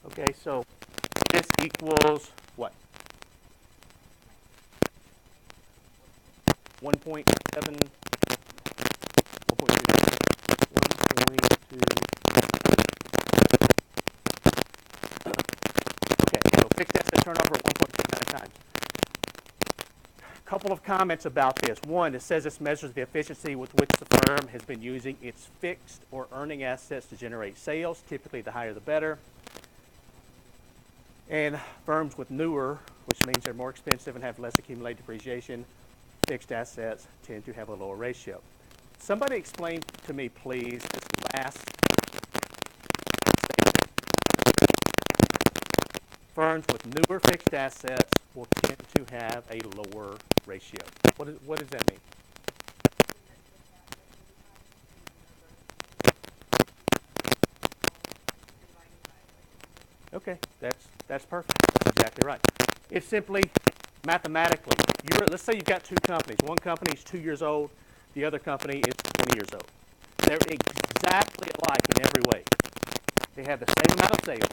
Okay, so this equals what? 1.7. 1.2. Okay, so fixed asset turnover 1.29 times. A couple of comments about this. One, it says this measures the efficiency with which the firm has been using its fixed or earning assets to generate sales. Typically, the higher the better. And firms with newer, which means they're more expensive and have less accumulated depreciation, fixed assets tend to have a lower ratio. Somebody explain to me, please, this last statement. Firms with newer fixed assets will tend to have a lower ratio. What does that mean? Okay, that's perfect. That's exactly right. It's simply mathematically. Let's say you've got two companies. One company is 2 years old. The other company is 20 years old. They're exactly alike in every way. They have the same amount of sales.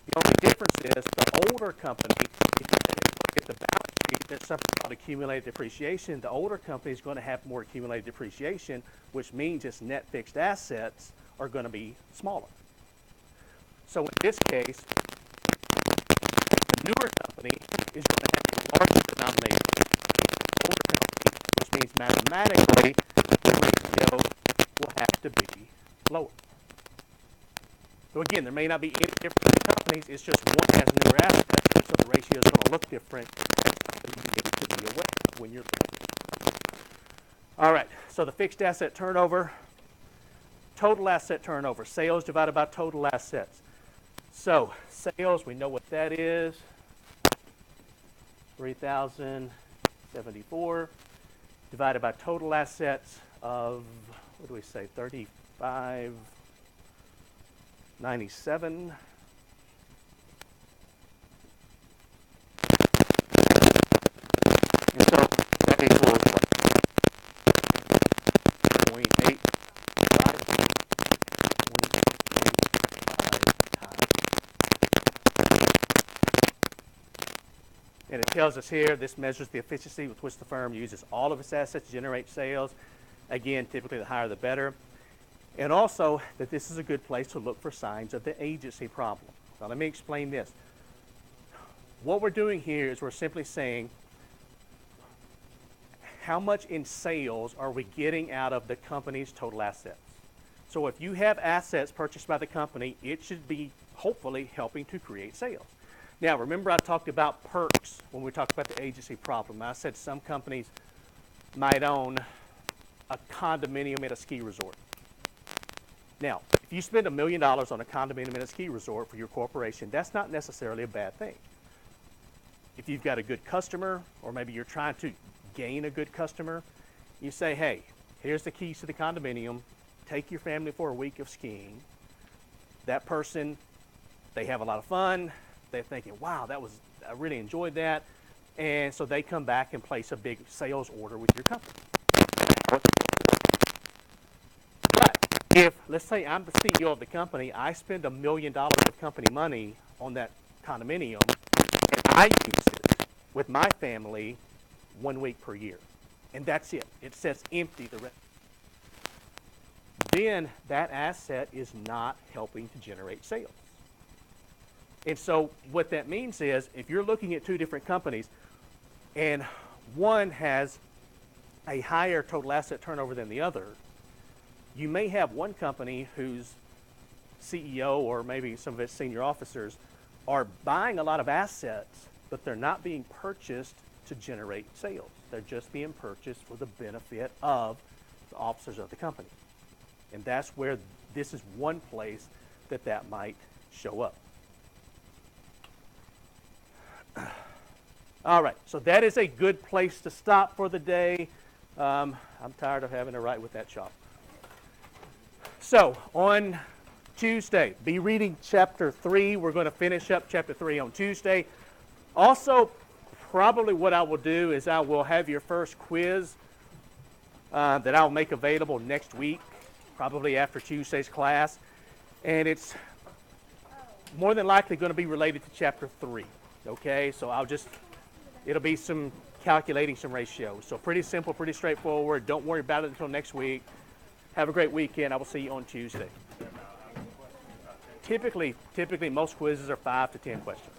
The only difference is the older company, if you look at the balance sheet, there's something called accumulated depreciation. The older company is going to have more accumulated depreciation, which means its net fixed assets are going to be smaller. So in this case, the newer company is going to have a larger denominator. The older company, which means mathematically the ratio will have to be lower. So again, there may not be any difference in companies. It's just one has newer assets, so the ratio is going to look different. That's something you need to be aware of when you're looking. All right, so the fixed asset turnover, total asset turnover, sales divided by total assets. So sales, we know what that is, 3,074 divided by total assets of, what do we say, 3,597. And so that equals what? 0.85. And it tells us here, this measures the efficiency with which the firm uses all of its assets to generate sales. Again, typically the higher the better. And also that this is a good place to look for signs of the agency problem. Now let me explain this. What we're doing here is we're simply saying, how much in sales are we getting out of the company's total assets? So if you have assets purchased by the company, it should be hopefully helping to create sales. Now, remember I talked about perks when we talked about the agency problem. I said some companies might own a condominium at a ski resort. Now, if you spend $1 million on a condominium at a ski resort for your corporation, that's not necessarily a bad thing. If you've got a good customer, or maybe you're trying to gain a good customer, you say, hey, here's the keys to the condominium. Take your family for a week of skiing. That person, they have a lot of fun. They're thinking, wow, I really enjoyed that. And so they come back and place a big sales order with your company. But if, let's say I'm the CEO of the company, I spend $1 million of company money on that condominium, and I use it with my family 1 week per year. And that's it. It sits empty the rest. Then that asset is not helping to generate sales. And so what that means is if you're looking at two different companies and one has a higher total asset turnover than the other, you may have one company whose CEO or maybe some of its senior officers are buying a lot of assets, but they're not being purchased to generate sales. They're just being purchased for the benefit of the officers of the company. And that's where this is one place that might show up. All right, so that is a good place to stop for the day. I'm tired of having to write with that chalk. So on Tuesday, be reading chapter 3. We're going to finish up chapter 3 on Tuesday. Also, probably what I will do is I will have your first quiz that I'll make available next week, probably after Tuesday's class. And it's more than likely going to be related to chapter 3. Okay, so it'll be some calculating some ratios. So pretty simple, pretty straightforward. Don't worry about it until next week. Have a great weekend. I will see you on Tuesday. Typically most quizzes are 5 to 10 questions.